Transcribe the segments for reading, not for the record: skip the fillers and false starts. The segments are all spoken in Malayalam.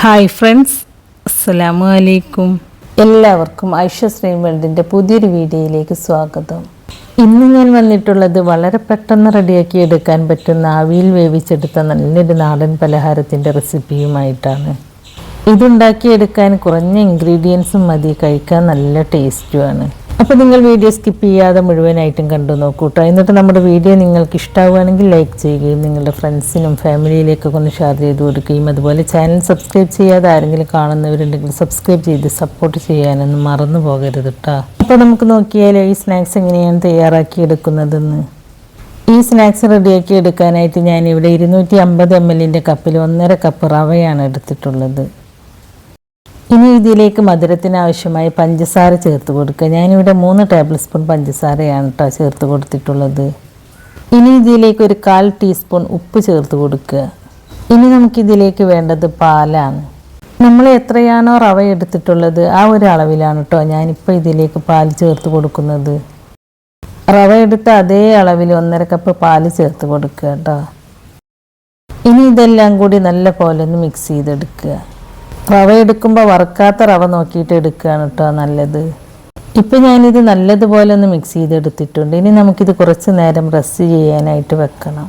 ഹായ് ഫ്രണ്ട്സ്, അസ്സലാമു അലൈക്കും. എല്ലാവർക്കും ഐഷ സ്ട്രീം വേൾഡിൻ്റെ പുതിയൊരു വീഡിയോയിലേക്ക് സ്വാഗതം. ഇന്ന് ഞാൻ വന്നിട്ടുള്ളത് വളരെ പെട്ടെന്ന് റെഡിയാക്കി എടുക്കാൻ പറ്റുന്ന ആവിയിൽ വേവിച്ചെടുത്ത നല്ലൊരു നാടൻ പലഹാരത്തിൻ്റെ റെസിപ്പിയുമായിട്ടാണ്. ഇതുണ്ടാക്കിയെടുക്കാൻ കുറഞ്ഞ ഇൻഗ്രീഡിയൻസും മതി, കഴിക്കാൻ നല്ല ടേസ്റ്റുമാണ്. അപ്പോൾ നിങ്ങൾ വീഡിയോ സ്കിപ്പ് ചെയ്യാതെ മുഴുവനായിട്ടും കണ്ടു നോക്കൂ കേട്ടോ. എന്നിട്ട് നമ്മുടെ വീഡിയോ നിങ്ങൾക്ക് ഇഷ്ടമാവുകയാണെങ്കിൽ ലൈക്ക് ചെയ്യുകയും നിങ്ങളുടെ ഫ്രണ്ട്സിനും ഫാമിലിയിലേക്കൊക്കെ ഒന്ന് ഷെയർ ചെയ്ത് കൊടുക്കുകയും അതുപോലെ ചാനൽ സബ്സ്ക്രൈബ് ചെയ്യാതെ ആരെങ്കിലും കാണുന്നവരുണ്ടെങ്കിൽ സബ്സ്ക്രൈബ് ചെയ്ത് സപ്പോർട്ട് ചെയ്യാനൊന്നും മറന്നു പോകരുത് കേട്ടോ. അപ്പോൾ നമുക്ക് നോക്കിയാലോ ഈ സ്നാക്സ് എങ്ങനെയാണ് തയ്യാറാക്കി എടുക്കുന്നതെന്ന്. ഈ സ്നാക്സ് റെഡിയാക്കി എടുക്കാനായിട്ട് ഞാനിവിടെ 250 ml കപ്പിൽ 1.5 കപ്പ് റവയാണ് എടുത്തിട്ടുള്ളത്. ഇനി ഇതിലേക്ക് മധുരത്തിന് ആവശ്യമായ പഞ്ചസാര ചേർത്ത് കൊടുക്കുക. ഞാനിവിടെ 3 ടേബിൾ സ്പൂൺ പഞ്ചസാരയാണ് കേട്ടോ ചേർത്ത് കൊടുത്തിട്ടുള്ളത്. ഇനി ഇതിലേക്ക് ഒരു 1/4 ടീസ്പൂൺ ഉപ്പ് ചേർത്ത് കൊടുക്കുക. ഇനി നമുക്കിതിലേക്ക് വേണ്ടത് പാലാണ്. നമ്മൾ എത്രയാണോ റവ എടുത്തിട്ടുള്ളത് ആ ഒരു അളവിലാണ് കേട്ടോ ഞാനിപ്പോൾ ഇതിലേക്ക് പാൽ ചേർത്ത് കൊടുക്കുന്നത്. റവ എടുത്ത അതേ അളവിൽ 1.5 കപ്പ് പാൽ ചേർത്ത് കൊടുക്കുക കേട്ടോ. ഇനി ഇതെല്ലാം കൂടി നല്ല പോലെ ഒന്ന് മിക്സ് ചെയ്തെടുക്കുക. റവ എടുക്കുമ്പോൾ വറുക്കാത്ത റവ നോക്കിയിട്ട് എടുക്കുകയാണ് കേട്ടോ നല്ലത്. ഇപ്പം ഞാനിത് നല്ലതുപോലെ ഒന്ന് മിക്സ് ചെയ്തെടുത്തിട്ടുണ്ട്. ഇനി നമുക്കിത് കുറച്ച് നേരം റെസ്റ്റ് ചെയ്യാനായിട്ട് വെക്കണം.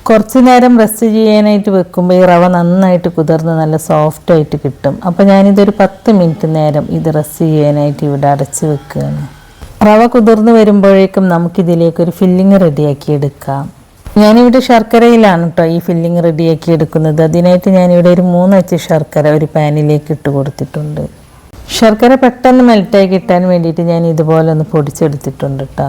കുറച്ച് നേരം റെസ്റ്റ് ചെയ്യാനായിട്ട് വെക്കുമ്പോൾ ഈ റവ നന്നായിട്ട് കുതിർന്ന് നല്ല സോഫ്റ്റായിട്ട് കിട്ടും. അപ്പോൾ ഞാനിതൊരു 10 മിനിറ്റ് നേരം ഇത് റെസ്റ്റ് ചെയ്യാനായിട്ട് ഇവിടെ അടച്ച് വെക്കുകയാണ്. റവ കുതിർന്ന് വരുമ്പോഴേക്കും നമുക്കിതിലേക്കൊരു ഫില്ലിങ് റെഡിയാക്കി എടുക്കാം. ഞാനിവിടെ ശർക്കരയിലാണ് കേട്ടോ ഈ ഫില്ലിങ് റെഡിയാക്കി എടുക്കുന്നത്. അതിനായിട്ട് ഞാനിവിടെ ഒരു 3 അച്ച് ശർക്കര ഒരു പാനിലേക്ക് ഇട്ട് കൊടുത്തിട്ടുണ്ട്. ശർക്കര പെട്ടെന്ന് മെൽറ്റായി കിട്ടാൻ വേണ്ടിയിട്ട് ഞാൻ ഇതുപോലെ ഒന്ന് പൊടിച്ചെടുത്തിട്ടുണ്ട് കേട്ടോ.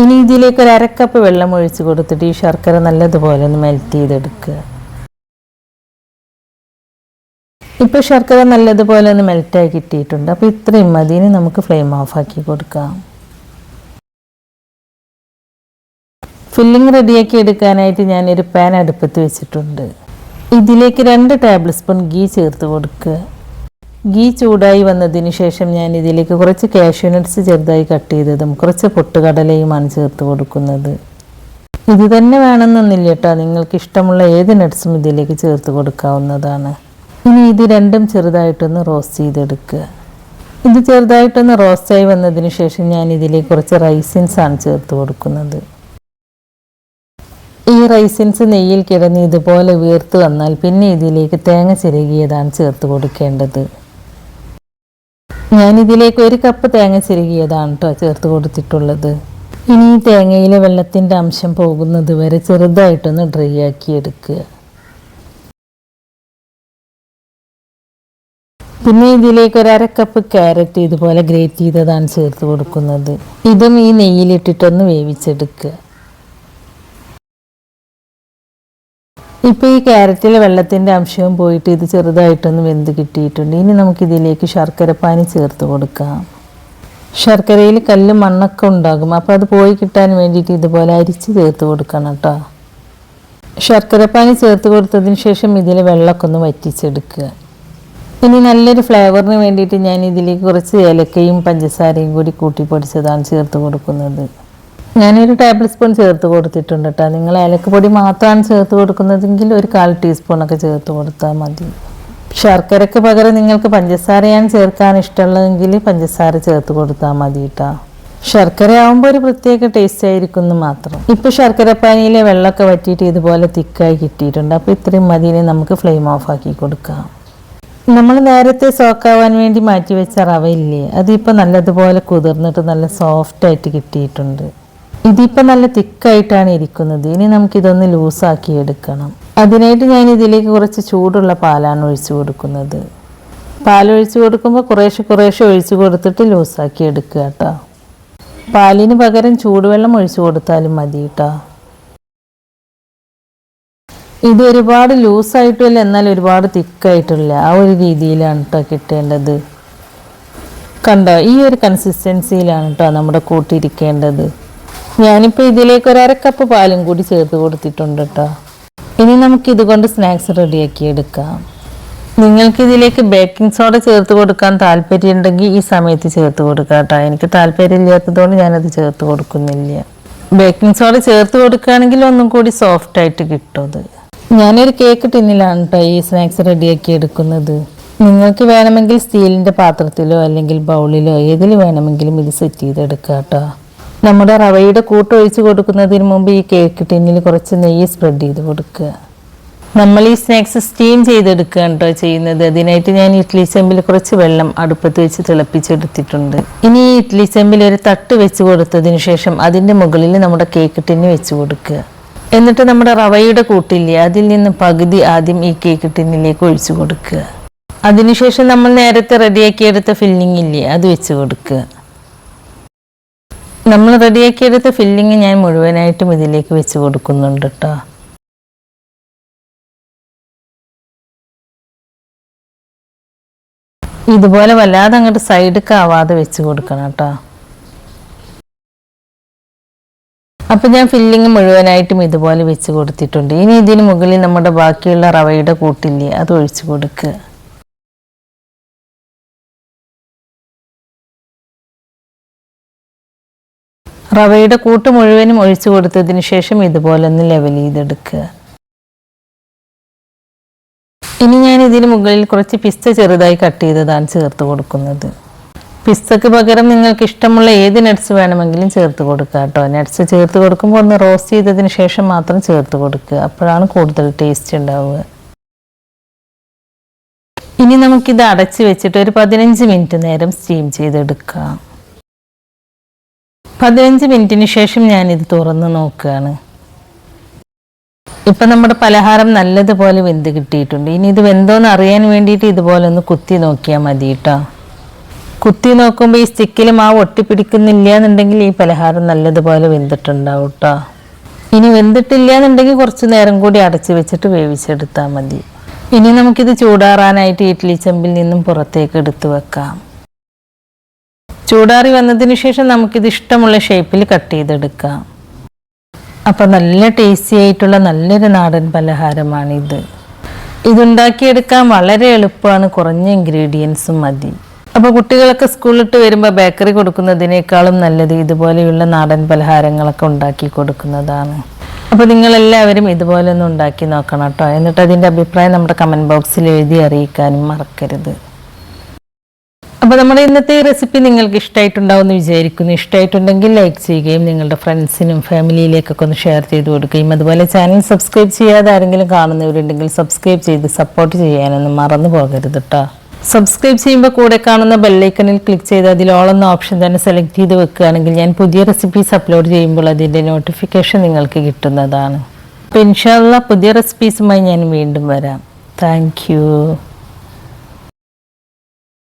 ഇനി ഇതിലേക്ക് ഒരു 1/2 കപ്പ് വെള്ളം ഒഴിച്ച് കൊടുത്തിട്ട് ഈ ശർക്കര നല്ലതുപോലെ ഒന്ന് മെൽറ്റ് ചെയ്തെടുക്കുക. ഇപ്പോൾ ശർക്കര നല്ലതുപോലെ ഒന്ന് മെൽറ്റായി കിട്ടിയിട്ടുണ്ട്. അപ്പോൾ ഇത്രയും മതി. ഇനി നമുക്ക് ഫ്ലെയിം ഓഫാക്കി കൊടുക്കാം. ഫില്ലിങ് റെഡിയാക്കി എടുക്കാനായിട്ട് ഞാനൊരു പാൻ അടുപ്പത്ത് വെച്ചിട്ടുണ്ട്. ഇതിലേക്ക് 2 ടേബിൾ സ്പൂൺ ഗീ ചേർത്ത് കൊടുക്കുക. ഗീ ചൂടായി വന്നതിന് ശേഷം ഞാൻ ഇതിലേക്ക് കുറച്ച് കാഷ്യൂ നട്ട്സ് ചെറുതായി കട്ട് ചെയ്തതും കുറച്ച് പൊട്ടുകടലയുമാണ് ചേർത്ത് കൊടുക്കുന്നത്. ഇത് തന്നെ വേണമെന്നൊന്നുമില്ല കേട്ടോ, നിങ്ങൾക്ക് ഇഷ്ടമുള്ള ഏത് നട്ട്സും ഇതിലേക്ക് ചേർത്ത് കൊടുക്കാവുന്നതാണ്. ഇനി ഇത് രണ്ടും ചെറുതായിട്ടൊന്ന് റോസ്റ്റ് ചെയ്തെടുക്കുക. ഇത് ചെറുതായിട്ടൊന്ന് റോസ്റ്റായി വന്നതിന് ശേഷം ഞാൻ ഇതിലേക്ക് കുറച്ച് റൈസിൻസാണ് ചേർത്ത് കൊടുക്കുന്നത്. ഈ റൈസിൻസ് നെയ്യിൽ കിടന്ന് ഇതുപോലെ വീർത്ത് വന്നാൽ പിന്നെ ഇതിലേക്ക് തേങ്ങ ചിരകിയതാണ് ചേർത്ത് കൊടുക്കേണ്ടത്. ഞാനിതിലേക്ക് 1 കപ്പ് തേങ്ങ ചിരകിയതാണ് കേട്ടോ ചേർത്ത് കൊടുത്തിട്ടുള്ളത്. ഇനി ഈ തേങ്ങയിലെ വെള്ളത്തിൻ്റെ അംശം പോകുന്നത് വരെ ചെറുതായിട്ടൊന്ന് ഡ്രൈ ആക്കി എടുക്കുക. പിന്നെ ഇതിലേക്ക് 1/2 കപ്പ് ക്യാരറ്റ് ഇതുപോലെ ഗ്രേറ്റ് ചെയ്തതാണ് ചേർത്ത് കൊടുക്കുന്നത്. ഇതും ഈ നെയ്യിലിട്ടിട്ടൊന്ന് വേവിച്ചെടുക്കുക. ഇപ്പോൾ ഈ ക്യാരറ്റിലെ വെള്ളത്തിൻ്റെ അംശവും പോയിട്ട് ഇത് ചെറുതായിട്ടൊന്ന് വെന്ത് കിട്ടിയിട്ടുണ്ട്. ഇനി നമുക്കിതിലേക്ക് ശർക്കരപ്പാനി ചേർത്ത് കൊടുക്കാം. ശർക്കരയിൽ കല്ല് മണ്ണൊക്കെ ഉണ്ടാകും, അപ്പോൾ അത് പോയി കിട്ടാൻ വേണ്ടിയിട്ട് ഇതുപോലെ അരിച്ച് ചേർത്ത് കൊടുക്കണം കേട്ടോ. ശർക്കരപ്പാനി ചേർത്ത് കൊടുത്തതിന് ശേഷം ഇതിൽ വെള്ളമൊക്കെ ഒന്ന് വറ്റിച്ചെടുക്കുക. ഇനി നല്ലൊരു ഫ്ലേവറിന് വേണ്ടിയിട്ട് ഞാൻ ഇതിലേക്ക് കുറച്ച് ഏലക്കയും പഞ്ചസാരയും കൂടി കൂട്ടിപ്പൊടിച്ചതാണ് ചേർത്ത് കൊടുക്കുന്നത്. ഞാനൊരു ടേബിൾ സ്പൂൺ ചേർത്ത് കൊടുത്തിട്ടുണ്ട് കേട്ടോ. നിങ്ങൾ ഏലക്കപ്പൊടി മാത്രമാണ് ചേർത്ത് കൊടുക്കുന്നതെങ്കിൽ ഒരു 1/4 ടീസ്പൂണൊക്കെ ചേർത്ത് കൊടുത്താൽ മതി. ശർക്കരയ്ക്ക് പകരം നിങ്ങൾക്ക് പഞ്ചസാരയാണ് ചേർക്കാൻ ഇഷ്ടമുള്ളതെങ്കിൽ പഞ്ചസാര ചേർത്ത് കൊടുത്താൽ മതി കേട്ടോ. ശർക്കര ആകുമ്പോൾ ഒരു പ്രത്യേക ടേസ്റ്റ് ആയിരിക്കും എന്ന് മാത്രം. ഇപ്പോൾ ശർക്കരപ്പാനിയിലെ വെള്ളമൊക്കെ വറ്റിയിട്ട് ഇതുപോലെ തിക്കായി കിട്ടിയിട്ടുണ്ട്. അപ്പോൾ ഇത്രയും മതിയെ നമുക്ക് ഫ്ലെയിം ഓഫാക്കി കൊടുക്കാം. നമ്മൾ നേരത്തെ സോക്കാവാൻ വേണ്ടി മാറ്റി വെച്ച റവയില്ലേ, അതിപ്പോൾ നല്ലതുപോലെ കുതിർന്നിട്ട് നല്ല സോഫ്റ്റായിട്ട് കിട്ടിയിട്ടുണ്ട്. ഇതിപ്പോൾ നല്ല തിക്കായിട്ടാണ് ഇരിക്കുന്നത്. ഇനി നമുക്കിതൊന്ന് ലൂസാക്കി എടുക്കണം. അതിനായിട്ട് ഞാൻ ഇതിലേക്ക് കുറച്ച് ചൂടുള്ള പാലാണ് ഒഴിച്ചു കൊടുക്കുന്നത്. പാലൊഴിച്ച് കൊടുക്കുമ്പോൾ കുറേശ്ശെ ഒഴിച്ചു കൊടുത്തിട്ട് ലൂസാക്കി എടുക്കുക കേട്ടോ. പാലിന് പകരം ചൂടുവെള്ളം ഒഴിച്ചു കൊടുത്താലും മതി കേട്ടോ. ഇത് ഒരുപാട് ലൂസായിട്ടുമില്ല എന്നാൽ ഒരുപാട് തിക്കായിട്ടുമില്ല, ആ ഒരു രീതിയിലാണ് കേട്ടോ കിട്ടേണ്ടത്. കണ്ടോ, ഈ ഒരു കൺസിസ്റ്റൻസിയിലാണ് കേട്ടോ നമ്മുടെ കൂട്ടിരിക്കേണ്ടത്. ഞാനിപ്പോൾ ഇതിലേക്ക് 1/2 കപ്പ് പാലും കൂടി ചേർത്ത് കൊടുത്തിട്ടുണ്ട് കേട്ടോ. ഇനി നമുക്കിതുകൊണ്ട് സ്നാക്സ് റെഡിയാക്കി എടുക്കാം. നിങ്ങൾക്കിതിലേക്ക് ബേക്കിംഗ് സോഡ ചേർത്ത് കൊടുക്കാൻ താല്പര്യമുണ്ടെങ്കിൽ ഈ സമയത്ത് ചേർത്ത് കൊടുക്കാം കേട്ടോ. എനിക്ക് താല്പര്യമില്ലാത്തതുകൊണ്ട് ഞാനത് ചേർത്ത് കൊടുക്കുന്നില്ല. ബേക്കിംഗ് സോഡ ചേർത്ത് കൊടുക്കുകയാണെങ്കിൽ ഒന്നും കൂടി സോഫ്റ്റായിട്ട് കിട്ടും അത്. ഞാനൊരു കേക്ക് ടിന്നിലാണ് കേട്ടോ ഈ സ്നാക്സ് റെഡിയാക്കി എടുക്കുന്നത്. നിങ്ങൾക്ക് വേണമെങ്കിൽ സ്റ്റീലിൻ്റെ പാത്രത്തിലോ അല്ലെങ്കിൽ ബൗളിലോ ഏതിൽ വേണമെങ്കിലും ഇത് സെറ്റ് ചെയ്തെടുക്കുക കേട്ടോ. നമ്മുടെ റവയുടെ കൂട്ട് ഒഴിച്ച് കൊടുക്കുന്നതിന് മുമ്പ് ഈ കേക്ക് ടിന്നിൽ കുറച്ച് നെയ്യ് സ്പ്രെഡ് ചെയ്ത് കൊടുക്കുക. നമ്മൾ ഈ സ്നാക്സ് സ്റ്റീം ചെയ്തെടുക്കുകയാണ് കേട്ടോ ചെയ്യുന്നത്. അതിനായിട്ട് ഞാൻ ഇഡ്ഡലി ചെമ്പിൽ കുറച്ച് വെള്ളം അടുപ്പത്ത് വെച്ച് തിളപ്പിച്ചെടുത്തിട്ടുണ്ട്. ഇനി ഈ ഇഡ്ഡലി ചെമ്പിൽ ഒരു തട്ട് വെച്ച് കൊടുത്തതിന് ശേഷം അതിൻ്റെ മുകളിൽ നമ്മുടെ കേക്ക് ടിന്ന് വെച്ച് കൊടുക്കുക. എന്നിട്ട് നമ്മുടെ റവയുടെ കൂട്ടില്ലേ അതിൽ നിന്ന് പകുതി ആദ്യം ഈ കേക്ക് ടിന്നിലേക്ക് ഒഴിച്ചു കൊടുക്കുക. അതിനുശേഷം നമ്മൾ നേരത്തെ റെഡിയാക്കിയെടുത്ത ഫില്ലിംഗ് ഇല്ലേ അത് വെച്ച് കൊടുക്കുക. നമ്മൾ റെഡിയാക്കിയെടുത്ത ഫില്ലിംഗ് ഞാൻ മുഴുവനായിട്ടും ഇതിലേക്ക് വെച്ച് കൊടുക്കുന്നുണ്ട് കേട്ടോ. ഇതുപോലെ വല്ലാതെ അങ്ങോട്ട് സൈഡൊക്കെ ആവാതെ വെച്ച് കൊടുക്കണം കേട്ടോ. അപ്പം ഞാൻ ഫില്ലിങ് മുഴുവനായിട്ടും ഇതുപോലെ വെച്ച് കൊടുത്തിട്ടുണ്ട്. ഇനി ഇതിന് മുകളിൽ നമ്മുടെ ബാക്കിയുള്ള റവയുടെ കൂട്ടില്ലേ അത് ഒഴിച്ച് കൊടുക്കുക. റവയുടെ കൂട്ട് മുഴുവനും ഒഴിച്ചു കൊടുത്തതിന് ശേഷം ഇതുപോലെ ഒന്ന് ലെവൽ ചെയ്തെടുക്കുക. ഇനി ഞാൻ ഇതിന് മുകളിൽ കുറച്ച് പിസ്ത ചെറുതായി കട്ട് ചെയ്തതാണ് ചേർത്ത് കൊടുക്കുന്നത്. പിസ്തക്ക് പകരം നിങ്ങൾക്ക് ഇഷ്ടമുള്ള ഏത് നട്ട്സ് വേണമെങ്കിലും ചേർത്ത് കൊടുക്കുക കേട്ടോ. നട്ട്സ് ചേർത്ത് കൊടുക്കുമ്പോൾ ഒന്ന് റോസ്റ്റ് ചെയ്തതിന് ശേഷം മാത്രം ചേർത്ത് കൊടുക്കുക. അപ്പോഴാണ് കൂടുതൽ ടേസ്റ്റ് ഉണ്ടാവുക. ഇനി നമുക്കിത് അടച്ച് വെച്ചിട്ട് ഒരു 15 മിനിറ്റ് നേരം സ്റ്റീം ചെയ്തെടുക്കാം. 15 മിനിറ്റിന് ശേഷം ഞാനിത് തുറന്ന് നോക്കുകയാണ്. ഇപ്പം നമ്മുടെ പലഹാരം നല്ലതുപോലെ വെന്ത് കിട്ടിയിട്ടുണ്ട്. ഇനി ഇത് വെന്തോന്ന് അറിയാൻ വേണ്ടിയിട്ട് ഇതുപോലെ ഒന്ന് കുത്തി നോക്കിയാൽ മതി കേട്ടോ. കുത്തി നോക്കുമ്പോൾ ഈ സ്റ്റിക്കിൽ മാവ് ഒട്ടിപ്പിടിക്കുന്നില്ല എന്നുണ്ടെങ്കിൽ ഈ പലഹാരം നല്ലതുപോലെ വെന്തിട്ടുണ്ടാവും കേട്ടോ. ഇനി വെന്തിട്ടില്ല എന്നുണ്ടെങ്കിൽ കുറച്ച് നേരം കൂടി അടച്ച് വെച്ചിട്ട് വേവിച്ചെടുത്താൽ മതി. ഇനി നമുക്കിത് ചൂടാറാനായിട്ട് ഇഡ്ഡലി ചെമ്പിൽ നിന്നും പുറത്തേക്ക് എടുത്തു വെക്കാം. ചൂടാറി വന്നതിന് ശേഷം നമുക്കിത് ഇഷ്ടമുള്ള ഷേപ്പിൽ കട്ട് ചെയ്തെടുക്കാം. അപ്പം നല്ല ടേസ്റ്റി ആയിട്ടുള്ള നല്ലൊരു നാടൻ പലഹാരമാണിത്. ഇതുണ്ടാക്കിയെടുക്കാൻ വളരെ എളുപ്പമാണ്, കുറഞ്ഞ ഇൻഗ്രീഡിയൻസും മതി. അപ്പോൾ കുട്ടികളൊക്കെ സ്കൂളിലിട്ട് വരുമ്പോൾ ബേക്കറി കൊടുക്കുന്നതിനേക്കാളും നല്ലത് ഇതുപോലെയുള്ള നാടൻ പലഹാരങ്ങളൊക്കെ ഉണ്ടാക്കി കൊടുക്കുന്നതാണ്. അപ്പോൾ നിങ്ങളെല്ലാവരും ഇതുപോലെ ഒന്ന് ഉണ്ടാക്കി നോക്കണം കേട്ടോ. എന്നിട്ട് അതിൻ്റെ അഭിപ്രായം നമ്മുടെ കമൻറ്റ് ബോക്സിൽ എഴുതി അറിയിക്കാനും മറക്കരുത്. അപ്പോൾ നമ്മുടെ ഇന്നത്തെ ഈ റെസിപ്പി നിങ്ങൾക്ക് ഇഷ്ടമായിട്ടുണ്ടാവുമെന്ന് വിചാരിക്കുന്നു. ഇഷ്ടമായിട്ടുണ്ടെങ്കിൽ ലൈക്ക് ചെയ്യുകയും നിങ്ങളുടെ ഫ്രണ്ട്സിനും ഫാമിലിയിലേക്കൊക്കെ ഒന്ന് ഷെയർ ചെയ്ത് കൊടുക്കുകയും അതുപോലെ ചാനൽ സബ്സ്ക്രൈബ് ചെയ്യാതെ ആരെങ്കിലും കാണുന്നവരുണ്ടെങ്കിൽ സബ്സ്ക്രൈബ് ചെയ്ത് സപ്പോർട്ട് ചെയ്യാനൊന്നും മറന്നു പോകരുത് കേട്ടോ. സബ്സ്ക്രൈബ് ചെയ്യുമ്പോൾ കൂടെ കാണുന്ന ബെല്ലൈക്കണിൽ ക്ലിക്ക് ചെയ്ത് അതിൽ ഓൾ എന്ന ഓപ്ഷൻ തന്നെ സെലക്ട് ചെയ്ത് വെക്കുകയാണെങ്കിൽ ഞാൻ പുതിയ റെസിപ്പീസ് അപ്ലോഡ് ചെയ്യുമ്പോൾ അതിൻ്റെ നോട്ടിഫിക്കേഷൻ നിങ്ങൾക്ക് കിട്ടുന്നതാണ്. അപ്പോൾ ഇൻഷാ അല്ലാഹ് പുതിയ റെസിപ്പീസുമായി ഞാൻ വീണ്ടും വരാം. Thank you.